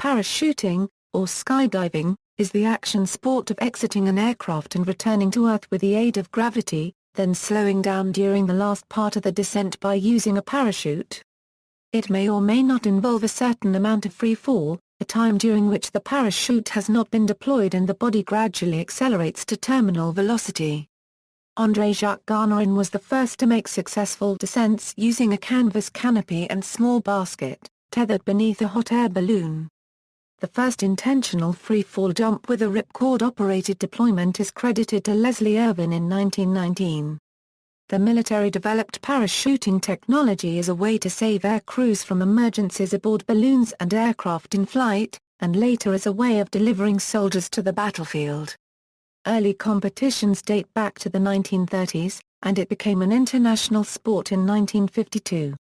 Parachuting, or skydiving, is the action sport of exiting an aircraft and returning to Earth with the aid of gravity, then slowing down during the last part of the descent by using a parachute. It may or may not involve a certain amount of free fall, a time during which the parachute has not been deployed and the body gradually accelerates to terminal velocity. Andre-Jacques Garnerin was the first to make successful descents using a canvas canopy and small basket, tethered beneath a hot air balloon. The first intentional free-fall jump with a ripcord-operated deployment is credited to Leslie Irvin in 1919. The military-developed parachuting technology is a way to save air crews from emergencies aboard balloons and aircraft in flight, and later as a way of delivering soldiers to the battlefield. Early competitions date back to the 1930s, and it became an international sport in 1952.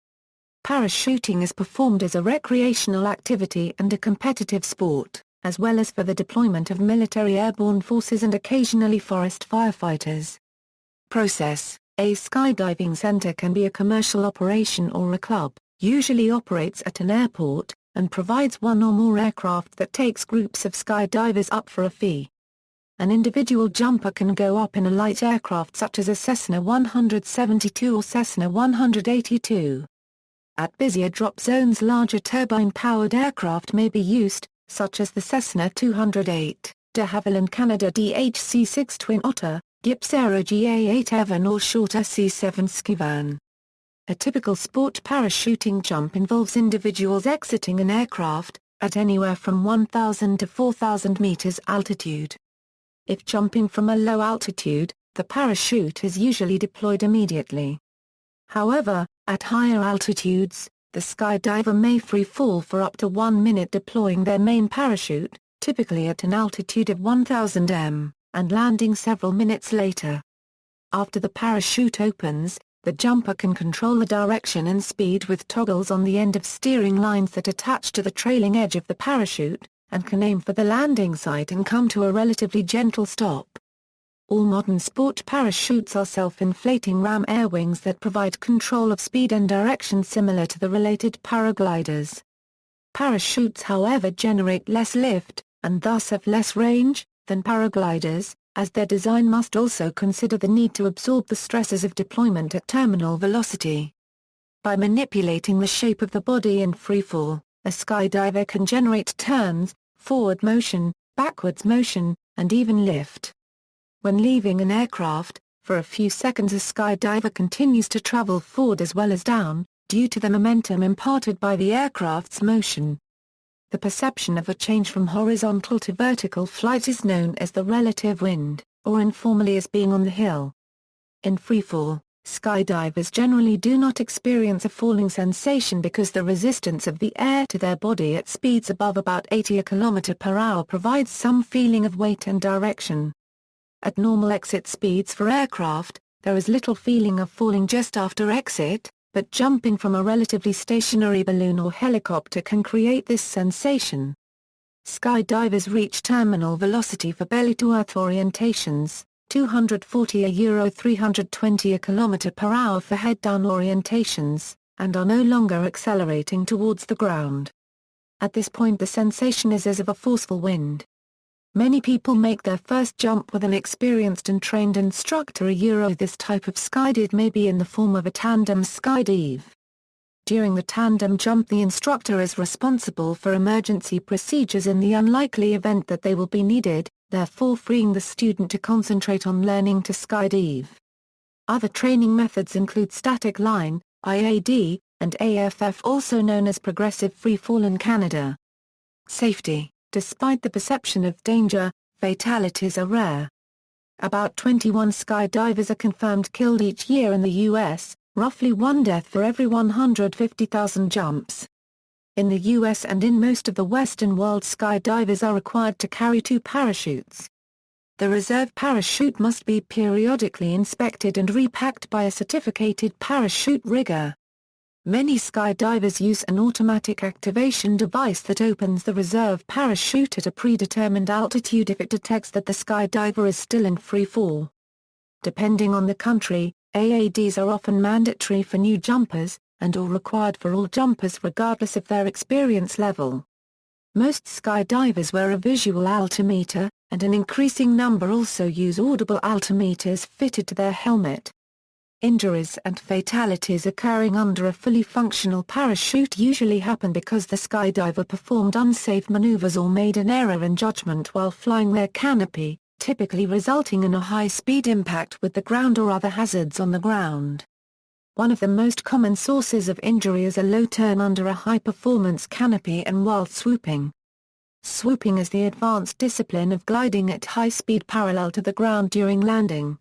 Parachuting is performed as a recreational activity and a competitive sport, as well as for the deployment of military airborne forces and occasionally forest firefighters. Process: a skydiving center can be a commercial operation or a club, usually operates at an airport, and provides one or more aircraft that takes groups of skydivers up for a fee. An individual jumper can go up in a light aircraft such as a Cessna 172 or Cessna 182. At busier drop zones, larger turbine-powered aircraft may be used, such as the Cessna 208, de Havilland Canada DHC-6 Twin Otter, Gips Aero GA-8 Evan or shorter C-7 Skivan. A typical sport parachuting jump involves individuals exiting an aircraft, at anywhere from 1,000 to 4,000 meters altitude. If jumping from a low altitude, the parachute is usually deployed immediately. However, at higher altitudes, the skydiver may free fall for up to 1 minute deploying their main parachute, typically at an altitude of 1,000 m, and landing several minutes later. After the parachute opens, the jumper can control the direction and speed with toggles on the end of steering lines that attach to the trailing edge of the parachute, and can aim for the landing site and come to a relatively gentle stop. All modern sport parachutes are self-inflating ram air wings that provide control of speed and direction similar to the related paragliders. Parachutes, however, generate less lift, and thus have less range, than paragliders, as their design must also consider the need to absorb the stresses of deployment at terminal velocity. By manipulating the shape of the body in freefall, a skydiver can generate turns, forward motion, backwards motion, and even lift. When leaving an aircraft, for a few seconds a skydiver continues to travel forward as well as down, due to the momentum imparted by the aircraft's motion. The perception of a change from horizontal to vertical flight is known as the relative wind, or informally as being on the hill. In freefall, skydivers generally do not experience a falling sensation because the resistance of the air to their body at speeds above about 80 km/h provides some feeling of weight and direction. At normal exit speeds for aircraft, there is little feeling of falling just after exit, but jumping from a relatively stationary balloon or helicopter can create this sensation. Skydivers reach terminal velocity for belly-to-earth orientations, 240 euro 320 km/h for head-down orientations, and are no longer accelerating towards the ground. At this point the sensation is as of a forceful wind. Many people make their first jump with an experienced and trained instructor. This type of skydive may be in the form of a tandem skydive. During the tandem jump the instructor is responsible for emergency procedures in the unlikely event that they will be needed, therefore freeing the student to concentrate on learning to skydive. Other training methods include static line, IAD, and AFF, also known as progressive free fall in Canada. Safety: despite the perception of danger, fatalities are rare. About 21 skydivers are confirmed killed each year in the U.S., roughly one death for every 150,000 jumps. In the U.S. and in most of the Western world, skydivers are required to carry 2 parachutes. The reserve parachute must be periodically inspected and repacked by a certificated parachute rigger. Many skydivers use an automatic activation device that opens the reserve parachute at a predetermined altitude if it detects that the skydiver is still in free fall. Depending on the country, AADs are often mandatory for new jumpers, and/or required for all jumpers regardless of their experience level. Most skydivers wear a visual altimeter, and an increasing number also use audible altimeters fitted to their helmet. Injuries and fatalities occurring under a fully functional parachute usually happen because the skydiver performed unsafe maneuvers or made an error in judgment while flying their canopy, typically resulting in a high-speed impact with the ground or other hazards on the ground. One of the most common sources of injury is a low turn under a high-performance canopy and while swooping. Swooping is the advanced discipline of gliding at high speed parallel to the ground during landing.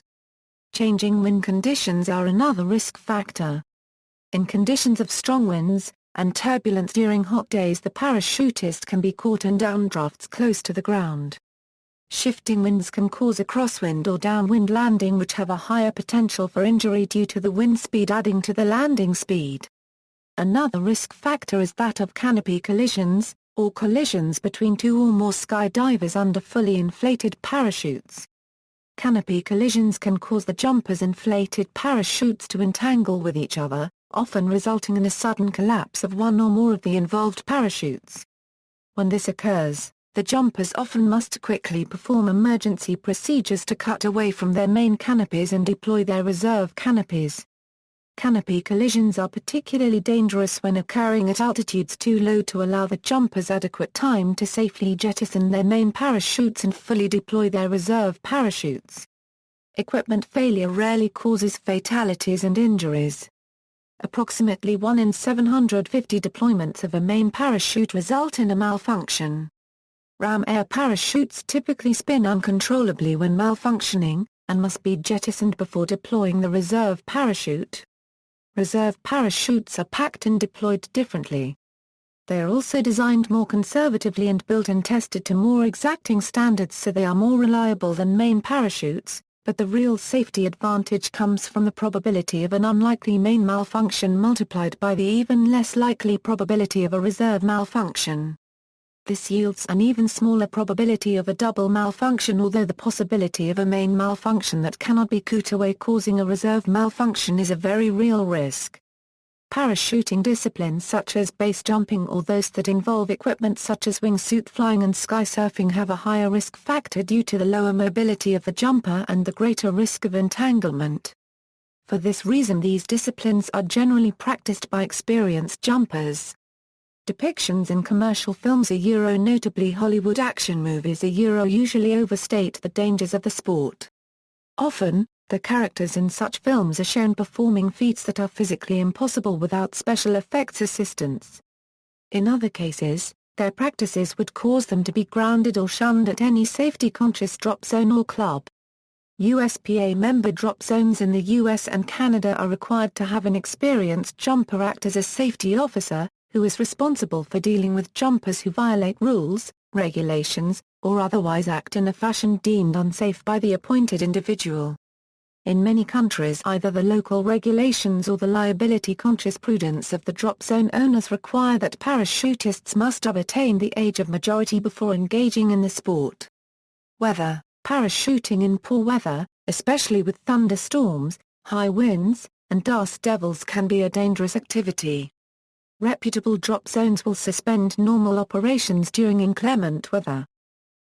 Changing wind conditions are another risk factor. In conditions of strong winds and turbulence during hot days, the parachutist can be caught in downdrafts close to the ground. Shifting winds can cause a crosswind or downwind landing, which have a higher potential for injury due to the wind speed adding to the landing speed. Another risk factor is that of canopy collisions, or collisions between two or more skydivers under fully inflated parachutes. Canopy collisions can cause the jumper's inflated parachutes to entangle with each other, often resulting in a sudden collapse of one or more of the involved parachutes. When this occurs, the jumpers often must quickly perform emergency procedures to cut away from their main canopies and deploy their reserve canopies. Canopy collisions are particularly dangerous when occurring at altitudes too low to allow the jumpers adequate time to safely jettison their main parachutes and fully deploy their reserve parachutes. Equipment failure rarely causes fatalities and injuries. Approximately 1 in 750 deployments of a main parachute result in a malfunction. Ram air parachutes typically spin uncontrollably when malfunctioning, and must be jettisoned before deploying the reserve parachute. Reserve parachutes are packed and deployed differently. They are also designed more conservatively and built and tested to more exacting standards, so they are more reliable than main parachutes, but the real safety advantage comes from the probability of an unlikely main malfunction multiplied by the even less likely probability of a reserve malfunction. This yields an even smaller probability of a double malfunction, although the possibility of a main malfunction that cannot be cut away causing a reserve malfunction is a very real risk. Parachuting disciplines such as base jumping or those that involve equipment such as wingsuit flying and sky surfing have a higher risk factor due to the lower mobility of the jumper and the greater risk of entanglement. For this reason, these disciplines are generally practiced by experienced jumpers. Depictions in commercial films, notably Hollywood action movies, usually overstate the dangers of the sport. Often, the characters in such films are shown performing feats that are physically impossible without special effects assistance. In other cases, their practices would cause them to be grounded or shunned at any safety-conscious drop zone or club. USPA member drop zones in the US and Canada are required to have an experienced jumper act as a safety officer, who is responsible for dealing with jumpers who violate rules, regulations, or otherwise act in a fashion deemed unsafe by the appointed individual. In many countries, either the local regulations or the liability-conscious prudence of the drop zone owners require that parachutists must have attained the age of majority before engaging in the sport. Weather: parachuting in poor weather, especially with thunderstorms, high winds, and dust devils, can be a dangerous activity. Reputable drop zones will suspend normal operations during inclement weather.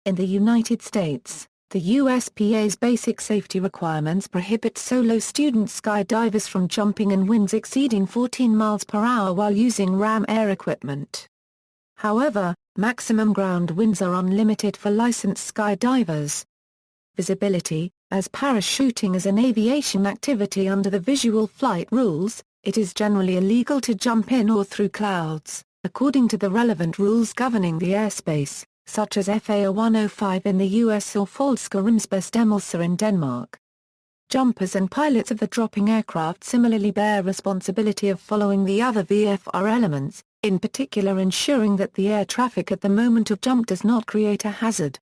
In the United States, the USPA's basic safety requirements prohibit solo student skydivers from jumping in winds exceeding 14 miles per hour while using ram air equipment. However, maximum ground winds are unlimited for licensed skydivers. Visibility: as parachuting is an aviation activity under the visual flight rules, it is generally illegal to jump in or through clouds, according to the relevant rules governing the airspace, such as FAA 105 in the US or Faldskærmsbestemmelser in Denmark. Jumpers and pilots of the dropping aircraft similarly bear responsibility of following the other VFR elements, in particular ensuring that the air traffic at the moment of jump does not create a hazard.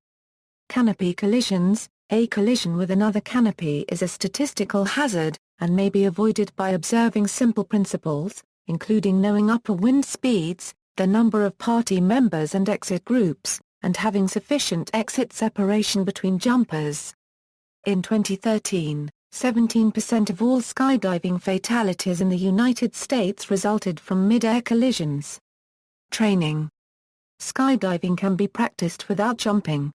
Canopy collisions: a collision with another canopy is a statistical hazard, and may be avoided by observing simple principles, including knowing upper wind speeds, the number of party members and exit groups, and having sufficient exit separation between jumpers. In 2013, 17% of all skydiving fatalities in the United States resulted from mid-air collisions. Training: skydiving can be practiced without jumping.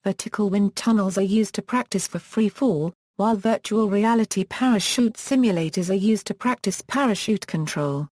Vertical wind tunnels are used to practice for free fall, while virtual reality parachute simulators are used to practice parachute control.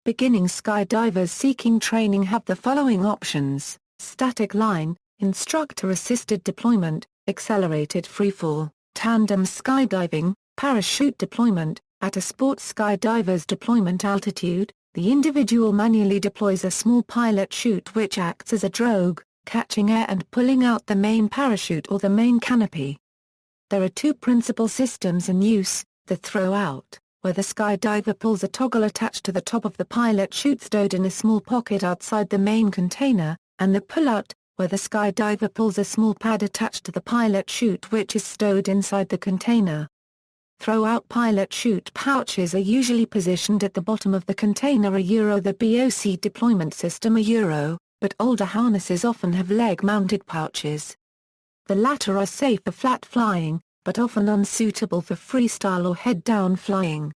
Beginning skydivers seeking training have the following options: static line, instructor-assisted deployment, accelerated freefall, tandem skydiving, parachute deployment. At a sports skydiver's deployment altitude, the individual manually deploys a small pilot chute which acts as a drogue, catching air and pulling out the main parachute or the main canopy. There are two principal systems in use: the throw-out, where the skydiver pulls a toggle attached to the top of the pilot chute stowed in a small pocket outside the main container, and the pull-out, where the skydiver pulls a small pad attached to the pilot chute which is stowed inside the container. Throw-out pilot chute pouches are usually positioned at the bottom of the container. The BOC deployment system but older harnesses often have leg-mounted pouches. The latter are safe for flat flying, but often unsuitable for freestyle or head-down flying.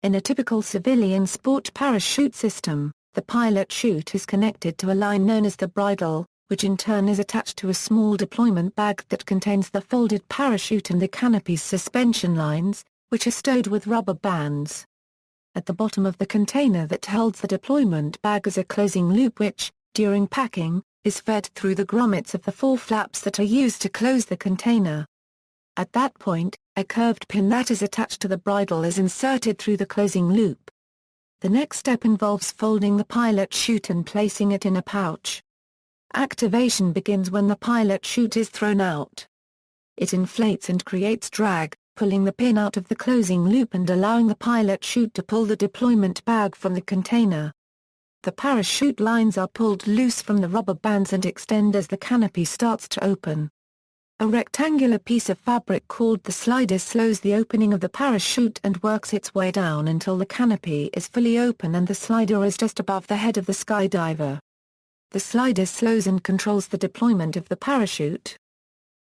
In a typical civilian sport parachute system, the pilot chute is connected to a line known as the bridle, which in turn is attached to a small deployment bag that contains the folded parachute and the canopy's suspension lines, which are stowed with rubber bands. At the bottom of the container that holds the deployment bag is a closing loop which, during packing, is fed through the grommets of the four flaps that are used to close the container. At that point, a curved pin that is attached to the bridle is inserted through the closing loop. The next step involves folding the pilot chute and placing it in a pouch. Activation begins when the pilot chute is thrown out. It inflates and creates drag, pulling the pin out of the closing loop and allowing the pilot chute to pull the deployment bag from the container. The parachute lines are pulled loose from the rubber bands and extend as the canopy starts to open. A rectangular piece of fabric called the slider slows the opening of the parachute and works its way down until the canopy is fully open and the slider is just above the head of the skydiver. The slider slows and controls the deployment of the parachute.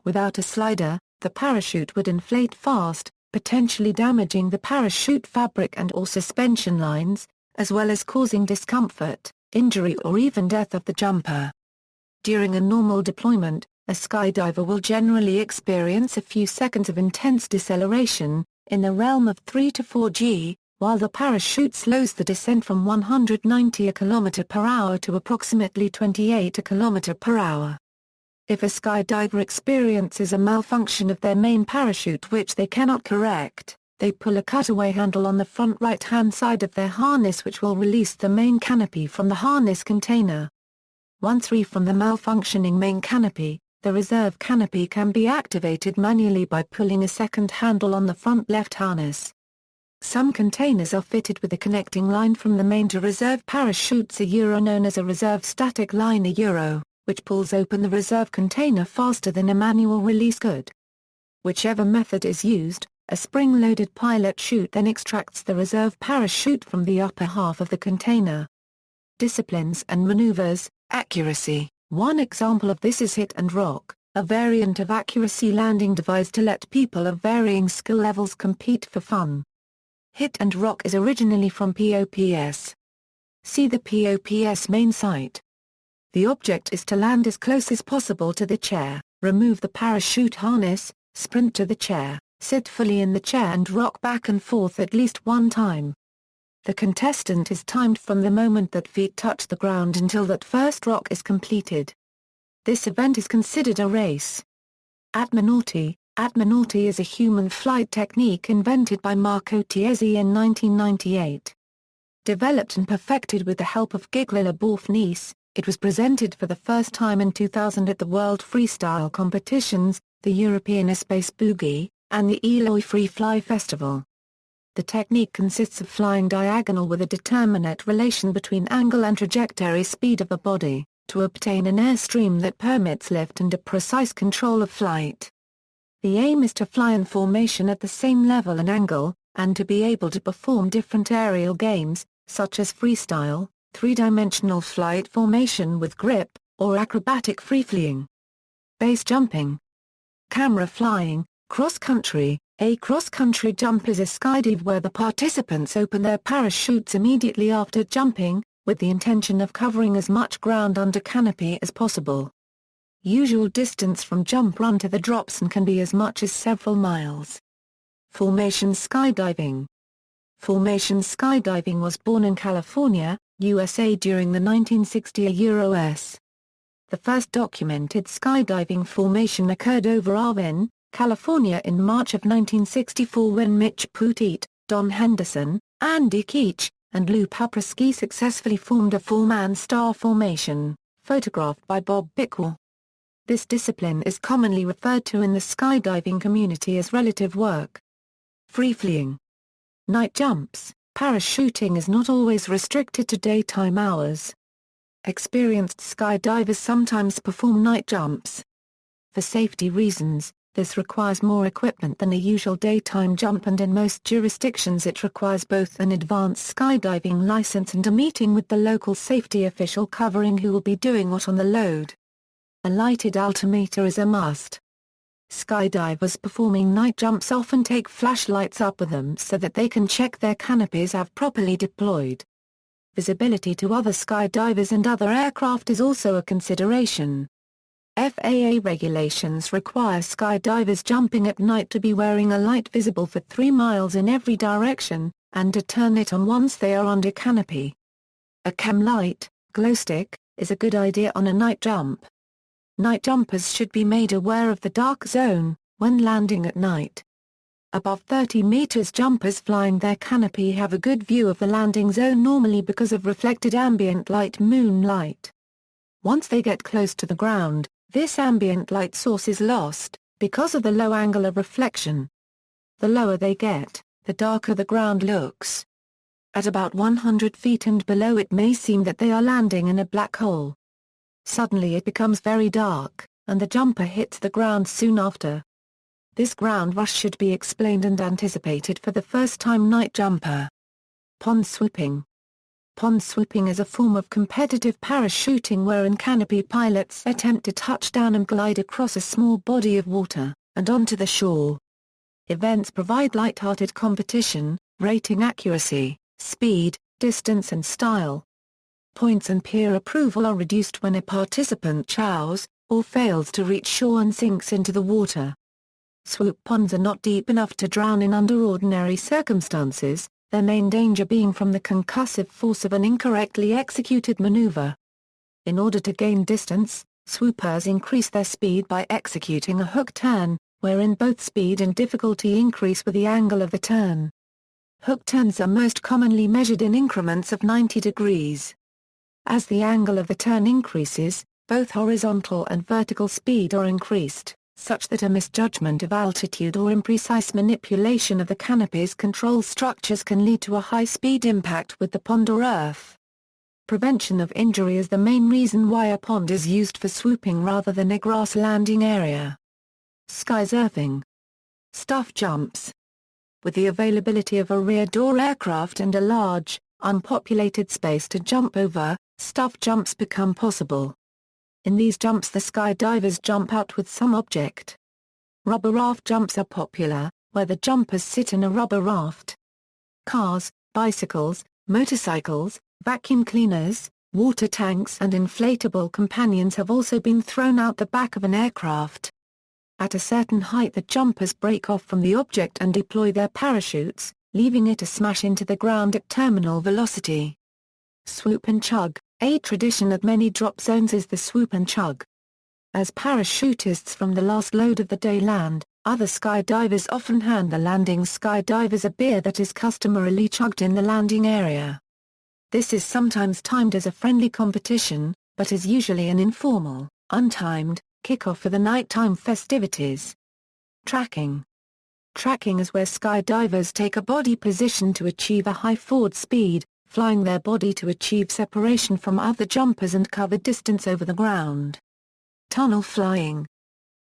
Without a slider, the parachute would inflate fast, potentially damaging the parachute fabric and/or suspension lines, as well as causing discomfort, injury or even death of the jumper. During a normal deployment, a skydiver will generally experience a few seconds of intense deceleration, in the realm of 3 to 4 g, while the parachute slows the descent from 190 km/h to approximately 28 km/h. If a skydiver experiences a malfunction of their main parachute which they cannot correct, they pull a cutaway handle on the front right-hand side of their harness which will release the main canopy from the harness container. Once free from the malfunctioning main canopy, the reserve canopy can be activated manually by pulling a second handle on the front left harness. Some containers are fitted with a connecting line from the main to reserve parachutes known as a reserve static line which pulls open the reserve container faster than a manual release could. Whichever method is used, a spring-loaded pilot chute then extracts the reserve parachute from the upper half of the container. Disciplines and maneuvers, accuracy. One example of this is hit and rock, a variant of accuracy landing device to let people of varying skill levels compete for fun. Hit and rock is originally from POPS. See the POPS main site. The object is to land as close as possible to the chair, remove the parachute harness, sprint to the chair, sit fully in the chair and rock back and forth at least one time. The contestant is timed from the moment that feet touch the ground until that first rock is completed. This event is considered a race. Atmonauty is a human flight technique invented by Marco Tiezzi in 1998. Developed and perfected with the help of Gigla Borfnice, it was presented for the first time in 2000 at the World Freestyle Competitions, the European Space Boogie, and the Eloy Free Fly Festival. The technique consists of flying diagonal with a determinate relation between angle and trajectory speed of a body, to obtain an airstream that permits lift and a precise control of flight. The aim is to fly in formation at the same level and angle, and to be able to perform different aerial games, such as freestyle, three-dimensional flight formation with grip, or acrobatic freeflying. Base jumping. Camera flying, cross-country. A cross-country jump is a skydive where the participants open their parachutes immediately after jumping, with the intention of covering as much ground under canopy as possible. Usual distance from jump run to the drops and can be as much as several miles. Formation skydiving. Formation skydiving was born in California, USA during the 1960s EUR-US. The first documented skydiving formation occurred over Irvin, California in March of 1964 when Mitch Poteet, Don Henderson, Andy Keach, and Lou Paprasky successfully formed a four-man star formation, photographed by Bob Bickwell. This discipline is commonly referred to in the skydiving community as relative work. Free-flying. Night jumps. Parachuting is not always restricted to daytime hours. Experienced skydivers sometimes perform night jumps. For safety reasons, this requires more equipment than a usual daytime jump, and in most jurisdictions it requires both an advanced skydiving license and a meeting with the local safety official covering who will be doing what on the load. A lighted altimeter is a must. Skydivers performing night jumps often take flashlights up with them so that they can check their canopies have properly deployed. Visibility to other skydivers and other aircraft is also a consideration. FAA regulations require skydivers jumping at night to be wearing a light visible for 3 miles in every direction, and to turn it on once they are under canopy. A cam light, glow stick, is a good idea on a night jump. Night jumpers should be made aware of the dark zone when landing at night. Above 30 meters, jumpers flying their canopy have a good view of the landing zone normally because of reflected ambient light, moonlight. Once they get close to the ground, this ambient light source is lost, because of the low angle of reflection. The lower they get, the darker the ground looks. At about 100 feet and below, it may seem that they are landing in a black hole. Suddenly it becomes very dark, and the jumper hits the ground soon after. This ground rush should be explained and anticipated for the first-time night jumper. Pond swooping. Pond swooping is a form of competitive parachuting wherein canopy pilots attempt to touch down and glide across a small body of water, and onto the shore. Events provide light-hearted competition, rating accuracy, speed, distance and style. Points and peer approval are reduced when a participant chows, or fails to reach shore and sinks into the water. Swoop ponds are not deep enough to drown in under ordinary circumstances, their main danger being from the concussive force of an incorrectly executed maneuver. In order to gain distance, swoopers increase their speed by executing a hook turn, wherein both speed and difficulty increase with the angle of the turn. Hook turns are most commonly measured in increments of 90 degrees. As the angle of the turn increases, both horizontal and vertical speed are increased, such that a misjudgment of altitude or imprecise manipulation of the canopy's control structures can lead to a high-speed impact with the pond or earth. Prevention of injury is the main reason why a pond is used for swooping rather than a grass landing area. Skysurfing. Stuff jumps. With the availability of a rear-door aircraft and a large, unpopulated space to jump over, stuff jumps become possible. In these jumps the skydivers jump out with some object. Rubber raft jumps are popular, where the jumpers sit in a rubber raft. Cars, bicycles, motorcycles, vacuum cleaners, water tanks and inflatable companions have also been thrown out the back of an aircraft. At a certain height the jumpers break off from the object and deploy their parachutes, leaving it to smash into the ground at terminal velocity. Swoop and chug. A tradition at many drop zones is the swoop and chug. As parachutists from the last load of the day land, other skydivers often hand the landing skydivers a beer that is customarily chugged in the landing area. This is sometimes timed as a friendly competition, but is usually an informal, untimed, kickoff for the nighttime festivities. Tracking. Tracking is where skydivers take a body position to achieve a high forward speed, flying their body to achieve separation from other jumpers and cover distance over the ground. Tunnel flying.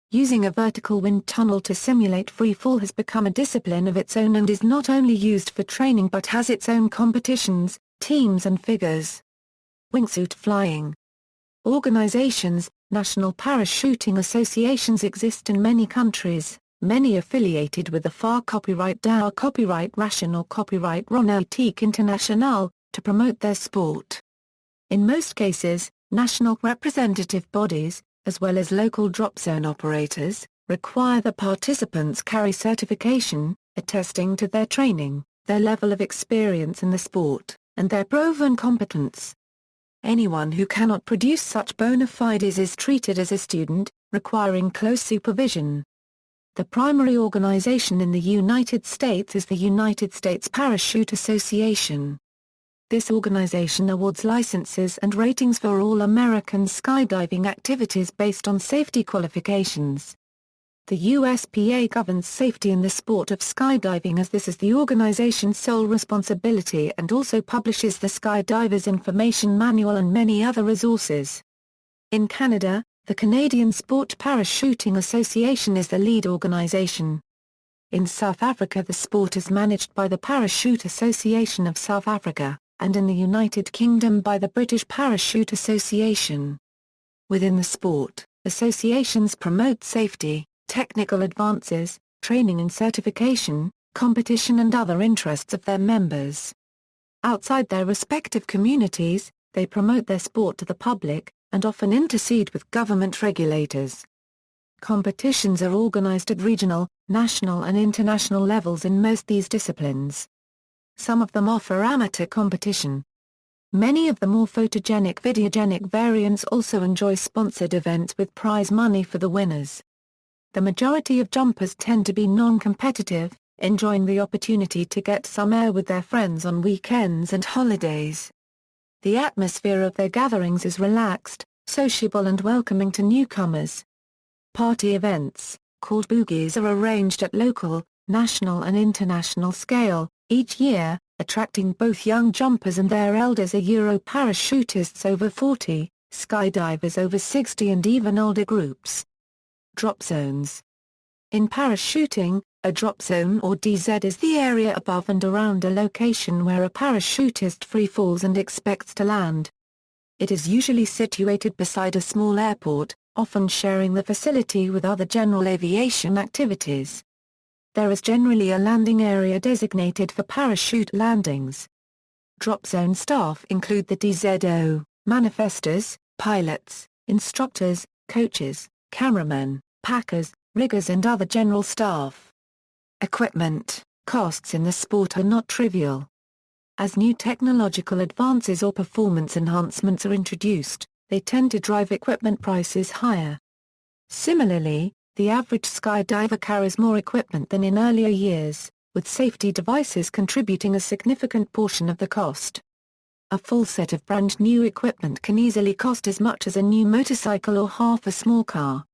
Using a vertical wind tunnel to simulate free fall has become a discipline of its own and is not only used for training but has its own competitions, teams and figures. Wingsuit flying. Organizations, national parachuting associations exist in many countries, many affiliated with the FAR Copyright DAO, Copyright Ration or Copyright Renault International, to promote their sport. In most cases, national representative bodies, as well as local drop zone operators, require the participants carry certification, attesting to their training, their level of experience in the sport, and their proven competence. Anyone who cannot produce such bona fides is treated as a student, requiring close supervision. The primary organization in the United States is the United States Parachute Association. This organization awards licenses and ratings for all American skydiving activities based on safety qualifications. The USPA governs safety in the sport of skydiving, as this is the organization's sole responsibility, and also publishes the Skydiver's Information Manual and many other resources. In Canada, the Canadian Sport Parachuting Association is the lead organization. In South Africa, the sport is managed by the Parachute Association of South Africa, and in the United Kingdom by the British Parachute Association. Within the sport, associations promote safety, technical advances, training and certification, competition and other interests of their members. Outside their respective communities, they promote their sport to the public, and often intercede with government regulators. Competitions are organized at regional, national and international levels in most these disciplines. Some of them offer amateur competition. Many of the more photogenic videogenic variants also enjoy sponsored events with prize money for the winners. The majority of jumpers tend to be non-competitive, enjoying the opportunity to get some air with their friends on weekends and holidays. The atmosphere of their gatherings is relaxed, sociable and welcoming to newcomers. Party events, called boogies, are arranged at local, national and international scale, each year, attracting both young jumpers and their elders, parachutists over 40, skydivers over 60 and even older groups. Drop zones. In parachuting, a drop zone or DZ is the area above and around a location where a parachutist freefalls and expects to land. It is usually situated beside a small airport, often sharing the facility with other general aviation activities. There is generally a landing area designated for parachute landings. Drop zone staff include the DZO, manifestors, pilots, instructors, coaches, cameramen, packers, riggers and other general staff. Equipment costs in the sport are not trivial. As new technological advances or performance enhancements are introduced, they tend to drive equipment prices higher. Similarly, the average skydiver carries more equipment than in earlier years, with safety devices contributing a significant portion of the cost. A full set of brand new equipment can easily cost as much as a new motorcycle or half a small car.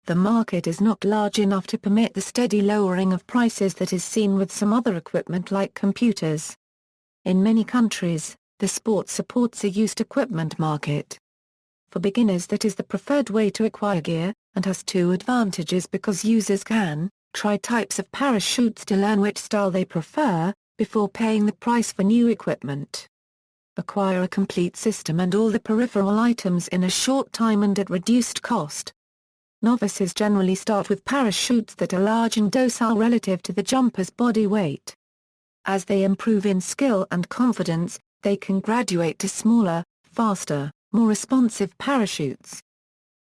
The market is not large enough to permit the steady lowering of prices that is seen with some other equipment like computers. In many countries, the sport supports a used equipment market. For beginners, that is the preferred way to acquire gear, and has two advantages because users can try types of parachutes to learn which style they prefer, before paying the price for new equipment. Acquire a complete system and all the peripheral items in a short time and at reduced cost. Novices generally start with parachutes that are large and docile relative to the jumper's body weight. As they improve in skill and confidence, they can graduate to smaller, faster, more responsive parachutes.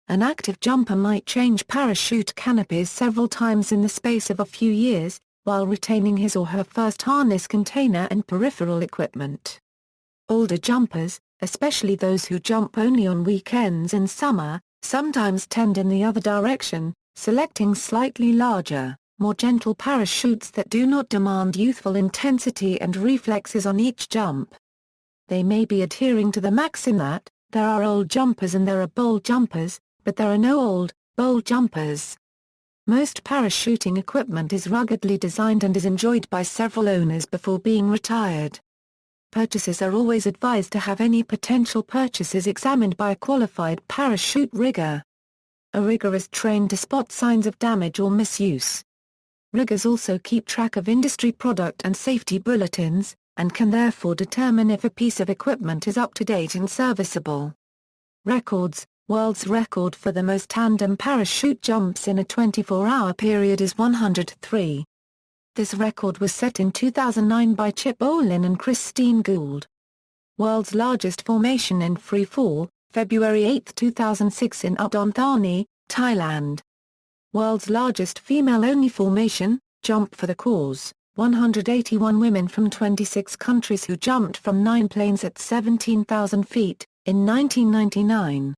An active jumper might change parachute canopies several times in the space of a few years, while retaining his or her first harness container and peripheral equipment. Older jumpers, especially those who jump only on weekends in summer, sometimes tend in the other direction, selecting slightly larger, more gentle parachutes that do not demand youthful intensity and reflexes on each jump. They may be adhering to the maxim that, there are old jumpers and there are bold jumpers, but there are no old, bold jumpers. Most parachuting equipment is ruggedly designed and is enjoyed by several owners before being retired. Purchasers are always advised to have any potential purchases examined by a qualified parachute rigger. A rigger is trained to spot signs of damage or misuse. Riggers also keep track of industry product and safety bulletins, and can therefore determine if a piece of equipment is up to date and serviceable. Records. World's record for the most tandem parachute jumps in a 24-hour period is 103. This record was set in 2009 by Chip Olin and Christine Gould. World's largest formation in freefall, February 8, 2006 in Udon Thani, Thailand. World's largest female-only formation, Jump for the Cause, 181 women from 26 countries who jumped from 9 planes at 17,000 feet, in 1999.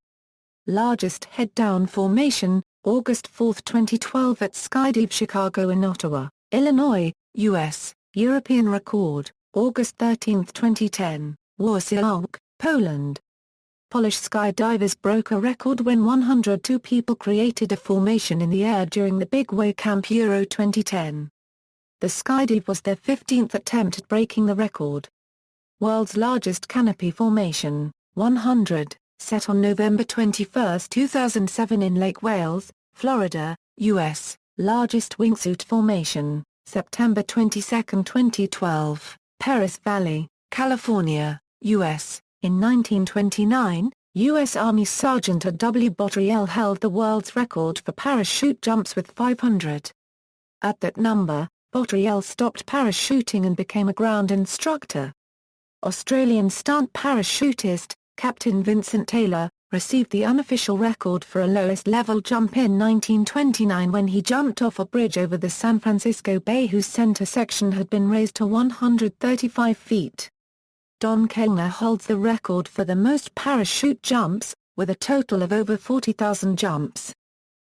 Largest head-down formation, August 4, 2012 at Skydive Chicago in Ottawa, Illinois, U.S., European record, August 13, 2010, Warsaw, Poland. Polish skydivers broke a record when 102 people created a formation in the air during the Big Wave Camp Euro 2010. The skydive was their 15th attempt at breaking the record. World's largest canopy formation, 100, set on November 21, 2007 in Lake Wales, Florida, U.S., largest wingsuit formation, September 22, 2012, Perris Valley, California, U.S., in 1929, U.S. Army Sergeant W. Bottriell held the world's record for parachute jumps with 500. At that number, Bottriell stopped parachuting and became a ground instructor. Australian stunt parachutist, Captain Vincent Taylor, received the unofficial record for a lowest-level jump in 1929 when he jumped off a bridge over the San Francisco Bay whose center section had been raised to 135 feet. Don Kellner holds the record for the most parachute jumps, with a total of over 40,000 jumps.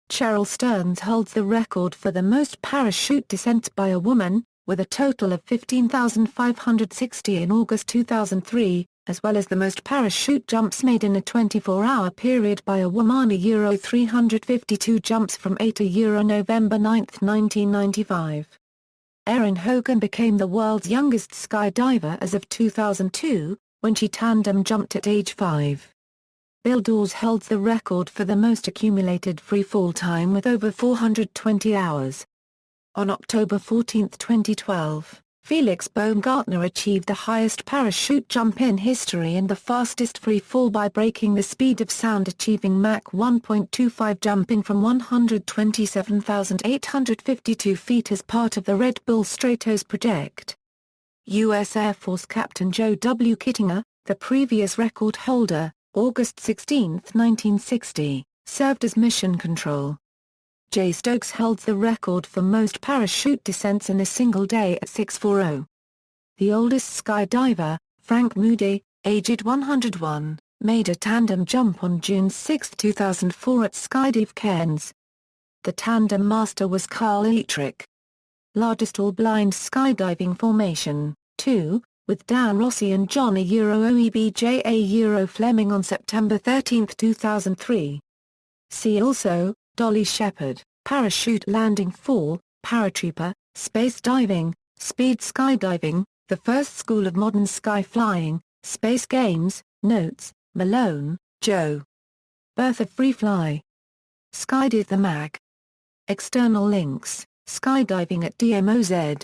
Cheryl Stearns holds the record for the most parachute descents by a woman, with a total of 15,560 in August 2003, as well as the most parachute jumps made in a 24-hour period by a woman. Euro 352 jumps from 8 Euro November 9, 1995. Erin Hogan became the world's youngest skydiver as of 2002, when she tandem jumped at age 5. Bill Dawes holds the record for the most accumulated freefall time with over 420 hours. On October 14, 2012, Felix Baumgartner achieved the highest parachute jump in history and the fastest freefall by breaking the speed of sound, achieving Mach 1.25, jumping from 127,852 feet as part of the Red Bull Stratos project. U.S. Air Force Captain Joe W. Kittinger, the previous record holder, August 16, 1960, served as mission control. Jay Stokes holds the record for most parachute descents in a single day at 640. The oldest skydiver, Frank Moody, aged 101, made a tandem jump on June 6, 2004 at Skydive Cairns. The tandem master was Carl Eitrich. Largest all-blind skydiving formation, 2, with Dan Rossi and John Oebja Fleming on September 13, 2003. See also, Dolly Shepard, parachute landing fall, paratrooper, space diving, speed skydiving, the first school of modern sky flying, space games, notes, Malone, Joe. Birth of Free Fly. Skydive the Mag. External links, skydiving at DMOZ.